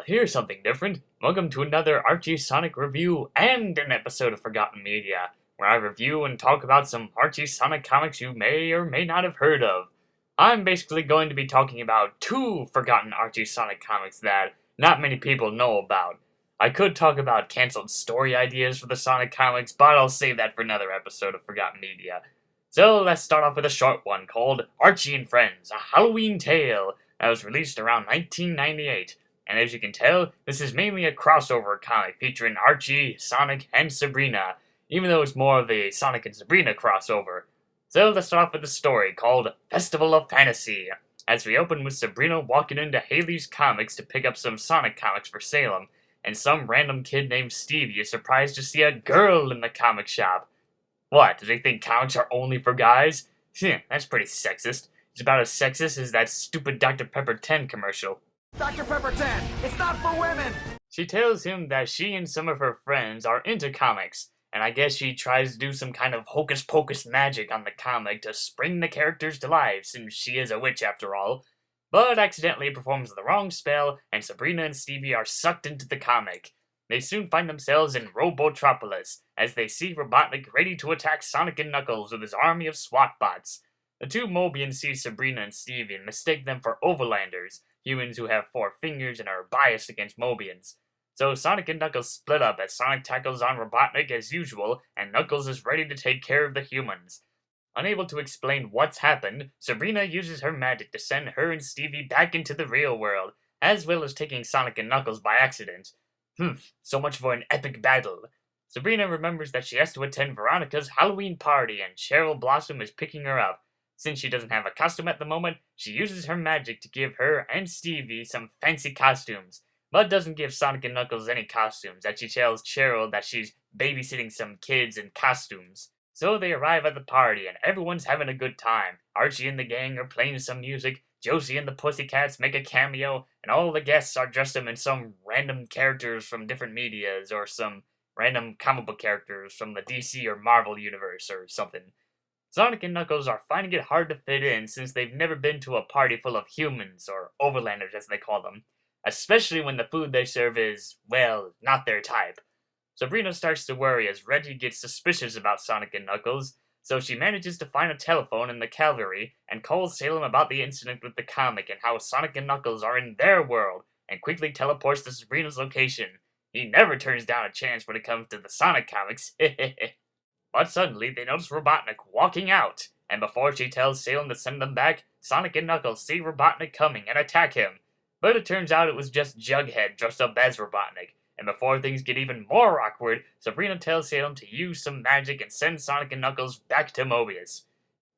here's something different. Welcome to another Archie Sonic Review and an episode of Forgotten Media, where I review and talk about some Archie Sonic comics you may or may not have heard of. I'm basically going to be talking about two forgotten Archie Sonic comics that not many people know about. I could talk about cancelled story ideas for the Sonic comics, but I'll save that for another episode of Forgotten Media. So let's start off with a short one called Archie and Friends, a Halloween Tale, that was released around 1998. And as you can tell, this is mainly a crossover comic featuring Archie, Sonic, and Sabrina, even though it's more of a Sonic and Sabrina crossover. So let's start off with a story called Festival of Fantasy, as we open with Sabrina walking into Haley's Comics to pick up some Sonic comics for Salem, and some random kid named Stevie is surprised to see a girl in the comic shop. What, do they think comics are only for guys? That's pretty sexist. It's about as sexist as that stupid Dr. Pepper 10 commercial. Dr. Pepper 10, it's not for women! She tells him that she and some of her friends are into comics, and I guess she tries to do some kind of hocus-pocus magic on the comic to spring the characters to life, since she is a witch after all, but accidentally performs the wrong spell, and Sabrina and Stevie are sucked into the comic. They soon find themselves in Robotropolis, as they see Robotnik ready to attack Sonic and Knuckles with his army of SWAT bots. The two Mobians see Sabrina and Stevie and mistake them for Overlanders, humans who have 4 fingers and are biased against Mobians. So Sonic and Knuckles split up as Sonic tackles on Robotnik as usual, and Knuckles is ready to take care of the humans. Unable to explain what's happened, Sabrina uses her magic to send her and Stevie back into the real world, as well as taking Sonic and Knuckles by accident. So much for an epic battle. Sabrina remembers that she has to attend Veronica's Halloween party, and Cheryl Blossom is picking her up. Since she doesn't have a costume at the moment, she uses her magic to give her and Stevie some fancy costumes, but doesn't give Sonic and Knuckles any costumes, as she tells Cheryl that she's babysitting some kids in costumes. So they arrive at the party, and everyone's having a good time. Archie and the gang are playing some music, Josie and the Pussycats make a cameo, and all the guests are dressed up in some random characters from different medias, or some random comic book characters from the DC or Marvel universe or something. Sonic and Knuckles are finding it hard to fit in since they've never been to a party full of humans, or overlanders as they call them, especially when the food they serve is, well, not their type. Sabrina starts to worry as Reggie gets suspicious about Sonic and Knuckles, so she manages to find a telephone in the cavalry and calls Salem about the incident with the comic and how Sonic and Knuckles are in their world, and quickly teleports to Sabrina's location. He never turns down a chance when it comes to the Sonic comics. But suddenly, they notice Robotnik walking out, and before she tells Salem to send them back, Sonic and Knuckles see Robotnik coming and attack him. But it turns out it was just Jughead dressed up as Robotnik, and before things get even more awkward, Sabrina tells Salem to use some magic and send Sonic and Knuckles back to Mobius.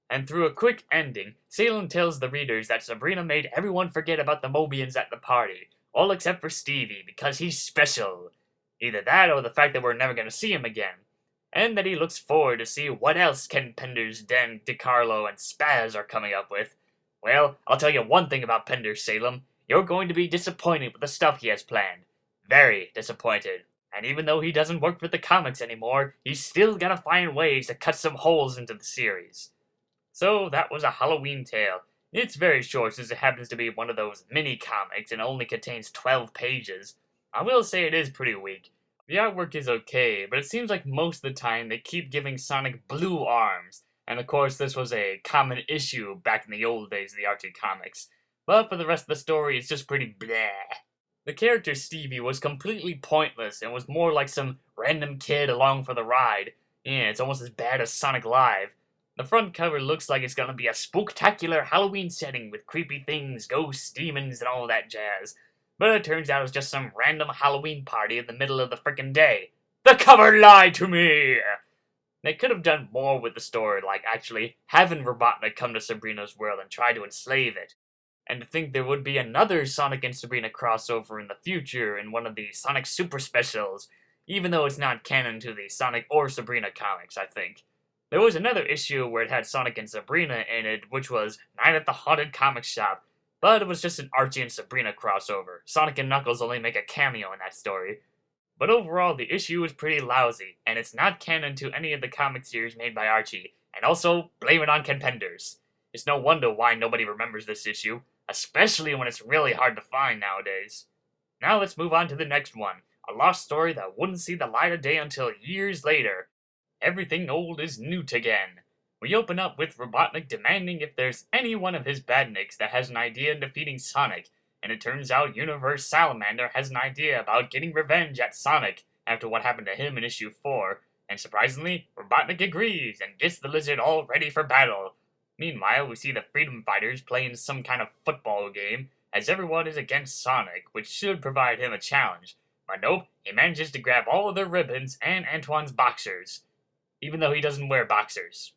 And through a quick ending, Salem tells the readers that Sabrina made everyone forget about the Mobians at the party, all except for Stevie, because he's special. Either that or the fact that we're never going to see him again. And that he looks forward to see what else Ken Penders, Dan DiCarlo, and Spaz are coming up with. Well, I'll tell you one thing about Penders, Salem. You're going to be disappointed with the stuff he has planned. Very disappointed. And even though he doesn't work for the comics anymore, he's still gotta find ways to cut some holes into the series. So that was a Halloween Tale. It's very short since it happens to be one of those mini-comics and only contains 12 pages. I will say it is pretty weak. The artwork is okay, but it seems like most of the time they keep giving Sonic blue arms, and of course this was a common issue back in the old days of the Archie comics. But for the rest of the story, it's just pretty bleh. The character Stevie was completely pointless and was more like some random kid along for the ride. Yeah, it's almost as bad as Sonic Live. The front cover looks like it's gonna be a spooktacular Halloween setting with creepy things, ghosts, demons, and all that jazz. But it turns out it's just some random Halloween party in the middle of the frickin' day. The cover lied to me! They could have done more with the story, like actually having Robotnik come to Sabrina's world and try to enslave it. And to think there would be another Sonic and Sabrina crossover in the future in one of the Sonic Super Specials, even though it's not canon to the Sonic or Sabrina comics, I think. There was another issue where it had Sonic and Sabrina in it, which was Night at the Haunted Comic Shop, but it was just an Archie and Sabrina crossover. Sonic and Knuckles only make a cameo in that story. But overall, the issue is pretty lousy, and it's not canon to any of the comic series made by Archie, and also, blame it on Ken Penders. It's no wonder why nobody remembers this issue, especially when it's really hard to find nowadays. Now let's move on to the next one, a lost story that wouldn't see the light of day until years later. Everything old is newt again. We open up with Robotnik demanding if there's any one of his badniks that has an idea of defeating Sonic, and it turns out Universe Salamander has an idea about getting revenge at Sonic after what happened to him in issue 4, and surprisingly, Robotnik agrees and gets the lizard all ready for battle. Meanwhile, we see the Freedom Fighters playing some kind of football game, as everyone is against Sonic, which should provide him a challenge. But nope, he manages to grab all of their ribbons and Antoine's boxers, even though he doesn't wear boxers.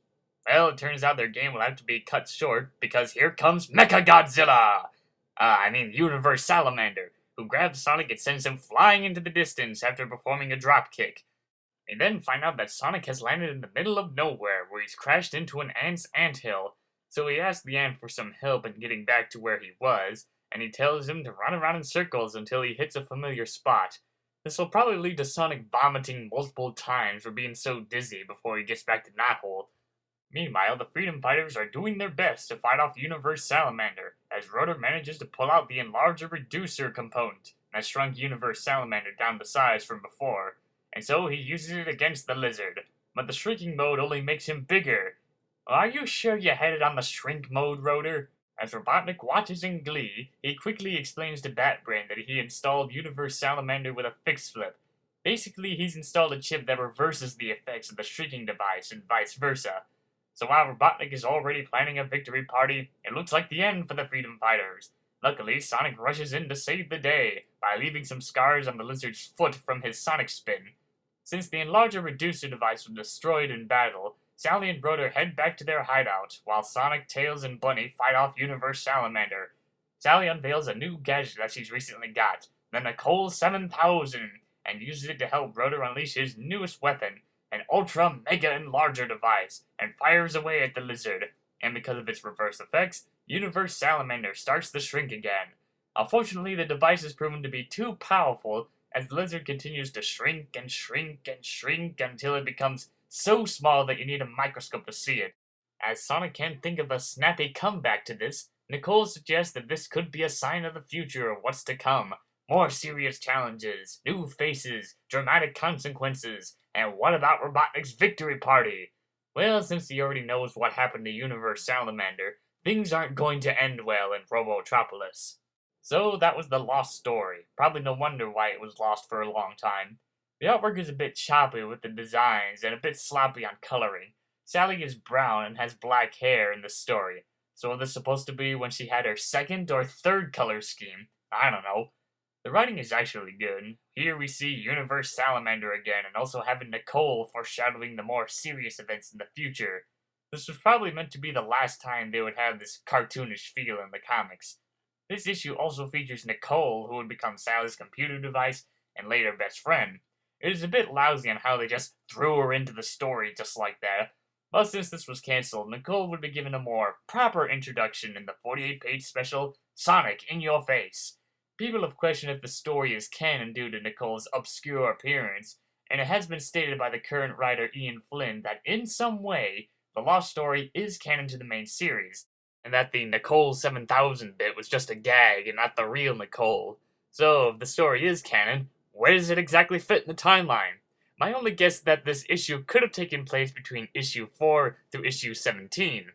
Well, it turns out their game will have to be cut short because here comes Mechagodzilla! Universe Salamander, who grabs Sonic and sends him flying into the distance after performing a drop kick. We then find out that Sonic has landed in the middle of nowhere where he's crashed into an ant's anthill, so he asks the ant for some help in getting back to where he was, and he tells him to run around in circles until he hits a familiar spot. This will probably lead to Sonic vomiting multiple times for being so dizzy before he gets back to Knothole. Meanwhile, the Freedom Fighters are doing their best to fight off Universe Salamander, as Rotor manages to pull out the Enlarger Reducer component that shrunk Universe Salamander down to size from before, and so he uses it against the lizard, but the shrinking mode only makes him bigger. Are you sure you had it on the shrink mode, Rotor? As Robotnik watches in glee, he quickly explains to Batbrain that he installed Universe Salamander with a fix flip. Basically, he's installed a chip that reverses the effects of the shrinking device and vice versa. So while Robotnik is already planning a victory party, it looks like the end for the Freedom Fighters. Luckily, Sonic rushes in to save the day by leaving some scars on the lizard's foot from his Sonic spin. Since the Enlarger Reducer device was destroyed in battle, Sally and Rotor head back to their hideout, while Sonic, Tails, and Bunny fight off Universe Salamander. Sally unveils a new gadget that she's recently got, the Nicole 7000, and uses it to help Rotor unleash his newest weapon, an Ultra Mega Enlarger device, and fires away at the lizard, and because of its reverse effects, Universe Salamander starts to shrink again. Unfortunately, the device is proven to be too powerful, as the lizard continues to shrink and shrink and shrink until it becomes so small that you need a microscope to see it. As Sonic can't think of a snappy comeback to this, Nicole suggests that this could be a sign of the future of what's to come. More serious challenges, new faces, dramatic consequences, and what about Robotnik's victory party? Well, since he already knows what happened to Universe Salamander, things aren't going to end well in Robotropolis. So that was the lost story. Probably no wonder why it was lost for a long time. The artwork is a bit choppy with the designs and a bit sloppy on coloring. Sally is brown and has black hair in the story. So is this supposed to be when she had her second or third color scheme? I don't know. The writing is actually good. Here we see Universe Salamander again, and also having Nicole foreshadowing the more serious events in the future. This was probably meant to be the last time they would have this cartoonish feel in the comics. This issue also features Nicole, who would become Sally's computer device and later best friend. It is a bit lousy on how they just threw her into the story just like that, but since this was cancelled, Nicole would be given a more proper introduction in the 48-page special, Sonic in Your Face. People have questioned if the story is canon due to Nicole's obscure appearance, and it has been stated by the current writer Ian Flynn that in some way, the lost story is canon to the main series, and that the Nicole 7000 bit was just a gag and not the real Nicole. So, if the story is canon, where does it exactly fit in the timeline? My only guess is that this issue could have taken place between issue 4 through issue 17,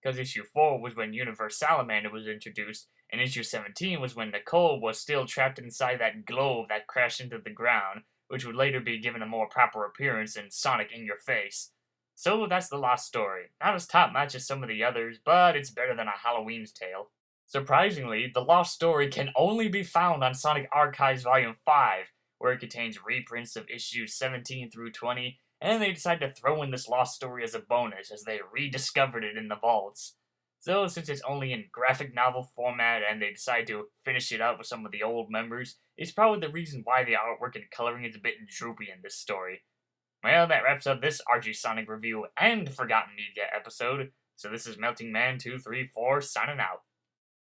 because issue 4 was when Universe Salamander was introduced, and issue 17 was when Nicole was still trapped inside that globe that crashed into the ground, which would later be given a more proper appearance in Sonic in Your Face. So that's the lost story. Not as top-notch as some of the others, but it's better than a Halloween's Tale. Surprisingly, the lost story can only be found on Sonic Archives Volume 5, where it contains reprints of issues 17 through 20, and they decided to throw in this lost story as a bonus as they rediscovered it in the vaults. So, since it's only in graphic novel format and they decided to finish it up with some of the old members, it's probably the reason why the artwork and coloring is a bit droopy in this story. Well, that wraps up this Archie Sonic Review and Forgotten Media episode. So this is Melting Man 234 signing out.